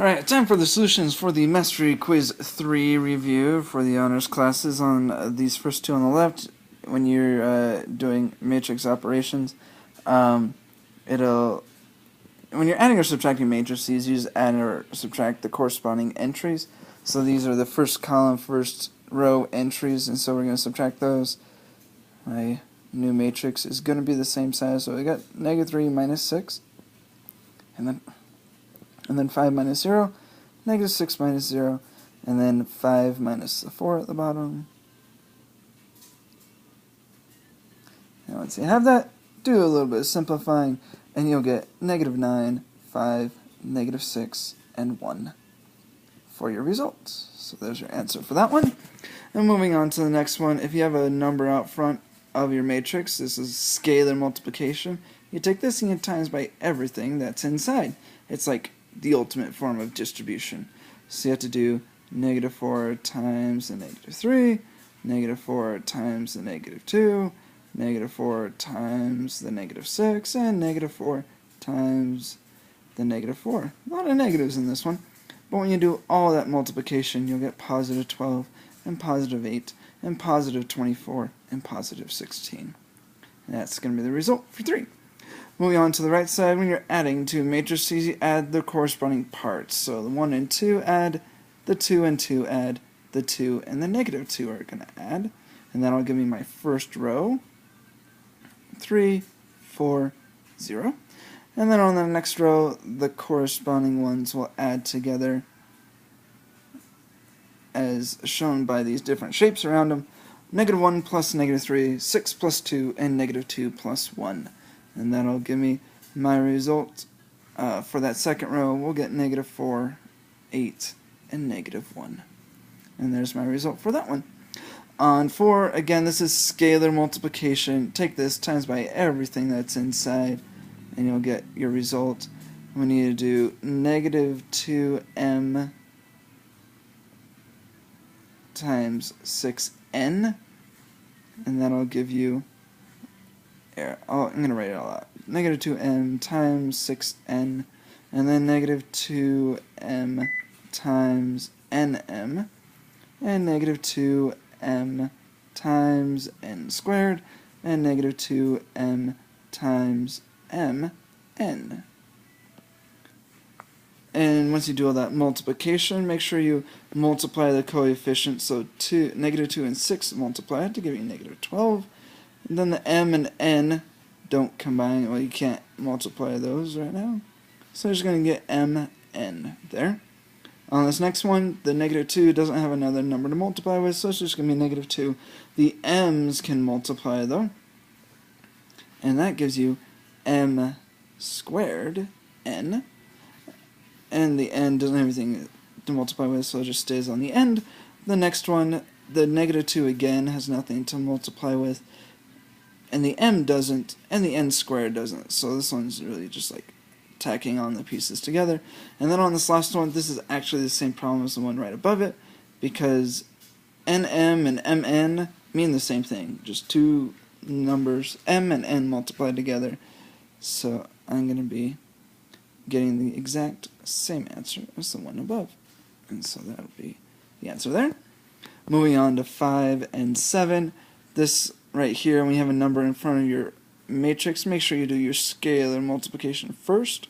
Alright, time for the solutions for the Mastery Quiz 3 review for the honors classes on these first two on the left. When you're doing matrix operations, when you're adding or subtracting matrices, you just add or subtract the corresponding entries. So these are the first column, first row entries, and so we're going to subtract those. My new matrix is going to be the same size, so we got -3 minus 6, and then 5 minus 0, -6 minus 0, and then 5 minus the 4 at the bottom. And once you have that, do a little bit of simplifying, and you'll get -9, 5, -6, and 1 for your results. So there's your answer for that one. And moving on to the next one, if you have a number out front of your matrix, this is scalar multiplication, you take this and you times by everything that's inside. It's like the ultimate form of distribution. So you have to do -4 times the -3, -4 times the -2, -4 times the -6, and -4 times the -4. A lot of negatives in this one. But when you do all that multiplication, you'll get +12 and +8 and +24 and +16. And that's going to be the result for 3. Moving on to the right side, when you're adding two matrices, you add the corresponding parts. So the 1 and 2 add, the 2 and 2 add, the 2 and the -2 are going to add. And that'll give me my first row, 3, 4, 0. And then on the next row, the corresponding ones will add together as shown by these different shapes around them. -1 plus -3, 6 plus 2, and -2 plus 1. And that'll give me my result for that second row. We'll get -4, 8, and -1. And there's my result for that one. On 4, again, this is scalar multiplication. Take this times by everything that's inside, and you'll get your result. We need to do -2m times 6n, and that'll give you, I'm going to write it all out, -2m times 6n, and then -2m times nm, and -2m times n squared, and -2m times mn. And once you do all that multiplication, make sure you multiply the coefficients. So -2 and 6 multiply to give you -12. And then the m and n don't combine. Well, you can't multiply those right now. So you're just going to get mn there. On this next one, the -2 doesn't have another number to multiply with, so it's just going to be -2. The m's can multiply, though. And that gives you m squared n. And the n doesn't have anything to multiply with, so it just stays on the end. The next one, the -2 again has nothing to multiply with, and the m doesn't, and the n squared doesn't. So this one's really just like tacking on the pieces together. And then on this last one, this is actually the same problem as the one right above it, because nm and mn mean the same thing, just two numbers, m and n multiplied together. So I'm going to be getting the exact same answer as the one above. And so that'll be the answer there. Moving on to 5 and 7. This right here, when you have a number in front of your matrix, make sure you do your scalar multiplication first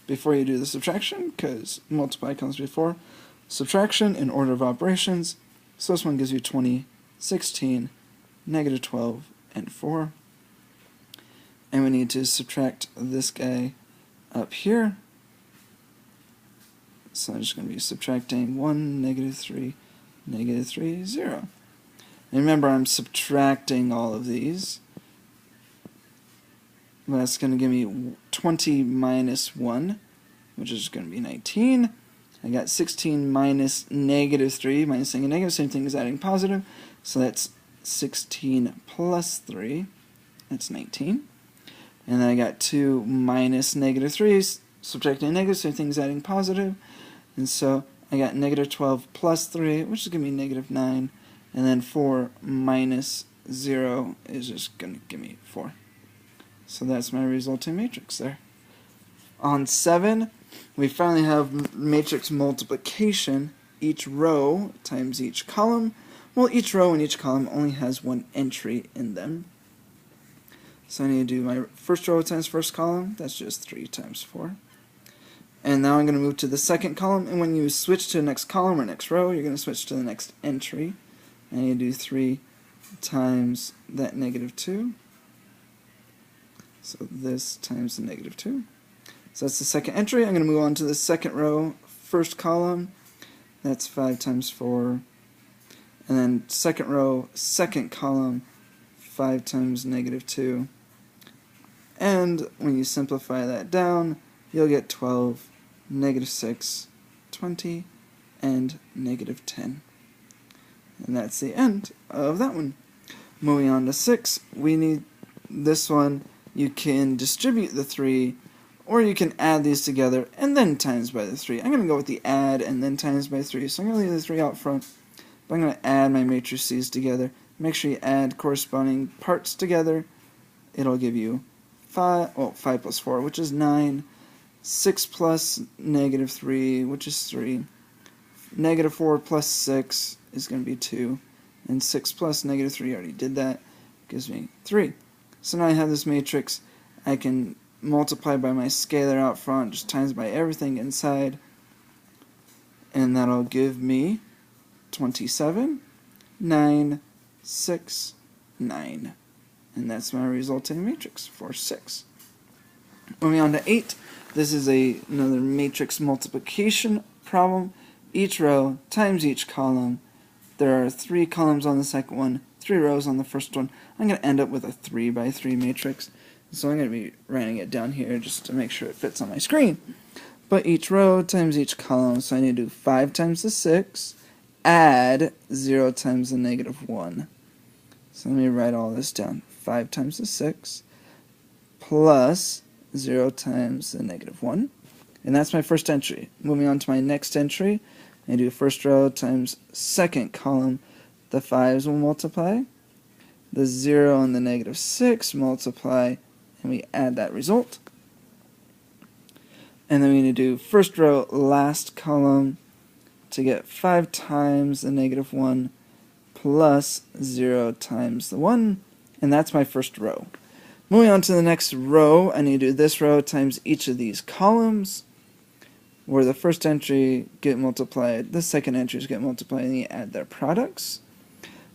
before you do the subtraction, because multiply comes before subtraction in order of operations. So this one gives you 20, 16, -12, and 4. And we need to subtract this guy up here. So I'm just going to be subtracting 1, -3, -3, 0. And remember, I'm subtracting all of these. That's going to give me 20 minus 1, which is going to be 19. I got 16 minus -3, minusing a negative, same thing as adding positive. So that's 16 plus 3, that's 19. And then I got 2 minus -3, subtracting a negative, same thing as adding positive. And so I got -12 plus 3, which is going to be -9. And then 4 minus 0 is just going to give me 4. So that's my resulting matrix there. On 7, We finally have matrix multiplication, each row times each column. Well, each row and each column only has one entry in them. So I need to do my first row times first column. That's just 3 times 4. And now I'm going to move to the second column, and when you switch to the next column or next row, you're going to switch to the next entry. And you do 3 times that -2. So this times the -2. So that's the second entry. I'm going to move on to the second row, first column. That's 5 times 4. And then second row, second column, 5 times -2. And when you simplify that down, you'll get 12, -6, 20, and -10. And that's the end of that one. Moving on to 6, we need this one. You can distribute the 3, or you can add these together and then times by the 3. I'm going to go with the add and then times by 3, so I'm going to leave the 3 out front. But I'm going to add my matrices together. Make sure you add corresponding parts together. It'll give you 5 plus 4, which is 9. 6 plus -3, which is 3. -4 plus 6 is going to be 2. And 6 plus -3, I already did that, gives me 3. So now I have this matrix. I can multiply by my scalar out front, just times by everything inside. And that'll give me 27, 9, 6, 9. And that's my resulting matrix for 6. Moving on to 8. This is another matrix multiplication problem. Each row times each column. There are 3 columns on the second one, 3 rows on the first one. I'm going to end up with a 3 by 3 matrix. So I'm going to be writing it down here just to make sure it fits on my screen. But each row times each column, so I need to do 5 times the 6, add 0 times the -1. So let me write all this down. 5 times the 6 plus 0 times the -1. And that's my first entry. Moving on to my next entry, I do first row times second column. The 5's will multiply. The 0 and the -6 multiply, and we add that result. And then we need to do first row, last column to get 5 times the -1 plus 0 times the 1. And that's my first row. Moving on to the next row, I need to do this row times each of these columns, where the first entry get multiplied, the second entries get multiplied, and you add their products.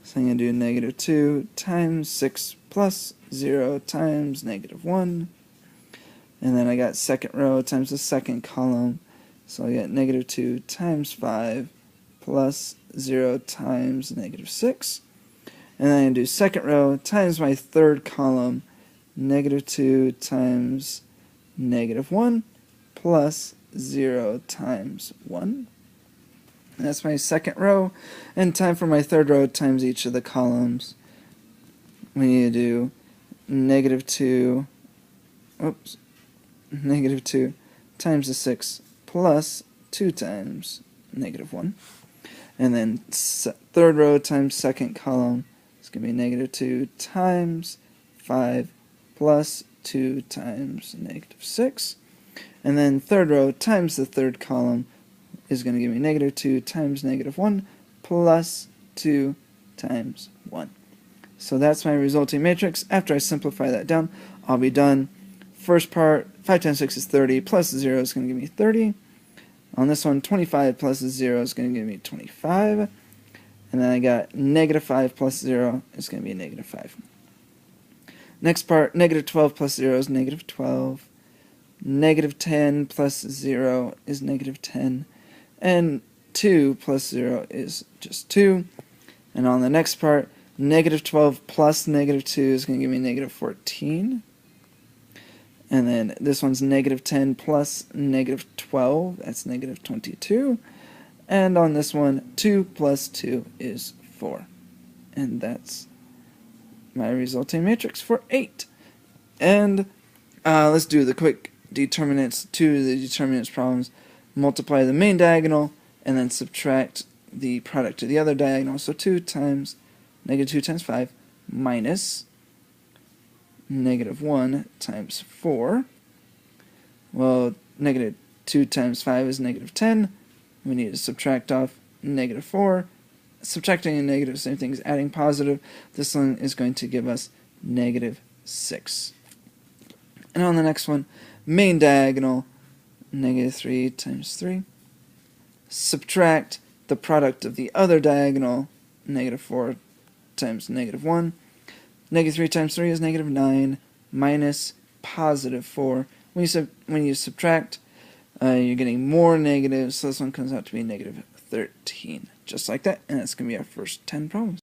So I'm going to do -2 times 6 plus 0 times -1. And then I got second row times the second column, so I get -2 times 5 plus 0 times -6. And then I do second row times my third column, -2 times -1 plus 0 times 1. And that's my second row. And time for my third row times each of the columns. We need to do -2 times the 6 plus 2 times -1. And then third row times second column, it's going to be -2 times 5 plus 2 times -6. And then third row times the third column is going to give me -2 times -1 plus 2 times 1. So that's my resulting matrix. After I simplify that down, I'll be done. First part, 5 times 6 is 30, plus 0 is going to give me 30. On this one, 25 plus 0 is going to give me 25. And then I got -5 plus 0 is going to be -5. Next part, -12 plus 0 is -12. -10 plus 0 is -10. And 2 plus 0 is just 2. And on the next part, -12 plus -2 is going to give me -14. And then this one's -10 plus -12, that's -22. And on this one, 2 plus 2 is 4. And that's my resulting matrix for 8. And let's do the quick determinants, 2 of the determinants problems. Multiply the main diagonal, and then subtract the product of the other diagonal. So 2 times -2 times 5 minus -1 times 4. Well, 2 times 5 is negative 10. We need to subtract off negative 4. Subtracting a negative, same thing as adding positive. This one is going to give us negative 6. And on the next one, main diagonal, negative 3 times 3. Subtract the product of the other diagonal, negative 4 times negative 1. Negative 3 times 3 is negative 9, minus positive 4. When you subtract, you're getting more negatives, so this one comes out to be negative 13. Just like that, and that's going to be our first 10 problems.